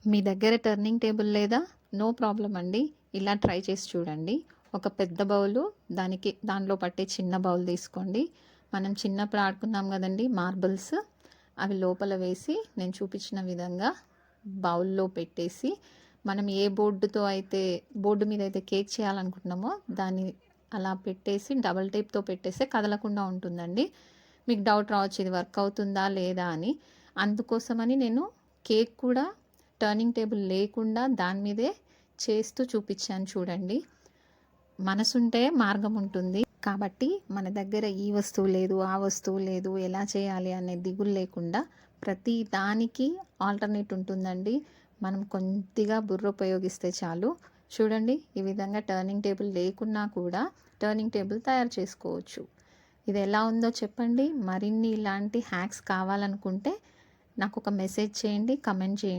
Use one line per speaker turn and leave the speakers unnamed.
మీ దగ్గర turning table లేదా? No problem అండి. ఇలా ట్రై చేసి చూడండి. ఒక పెద్ద బౌలు, దానిలో పట్టే చిన్న బౌల్ తీసుకోండి. మనం చిన్నప్పుడు ఆడుకున్నాం కదండి మార్బుల్స్, అవి లోపల వేసి నేను చూపించిన విధంగా బౌల్లో పెట్టేసి, మనం ఏ బోర్డు మీద అయితే కేక్ చేయాలనుకుంటున్నామో దాన్ని అలా పెట్టేసి డబల్ టేప్తో పెట్టేస్తే కదలకుండా ఉంటుందండి. మీకు డౌట్ రావచ్చు ఇది వర్క్ అవుతుందా లేదా అని. అందుకోసమని నేను కేక్ కూడా టర్నింగ్ టేబుల్ లేకుండా దాని మీదే చేస్తూ చూపించాను చూడండి. మనసుంటే మార్గం ఉంటుంది. కాబట్టి మన దగ్గర ఈ వస్తువు లేదు, ఆ వస్తువు లేదు, ఎలా చేయాలి అనే దిగులు లేకుండా ప్రతి దానికి ఆల్టర్నేట్ ఉంటుందండి. మనం కొద్దిగా బుర్ర ఉపయోగిస్తే చాలు. చూడండి, ఈ విధంగా టర్నింగ్ టేబుల్ లేకున్నా కూడా టర్నింగ్ టేబుల్ తయారు చేసుకోవచ్చు. ఇది ఎలా ఉందో చెప్పండి. మరిన్ని ఇలాంటి హ్యాక్స్ కావాలనుకుంటే నాకు ఒక మెసేజ్ చేయండి, కమెంట్ చేయండి.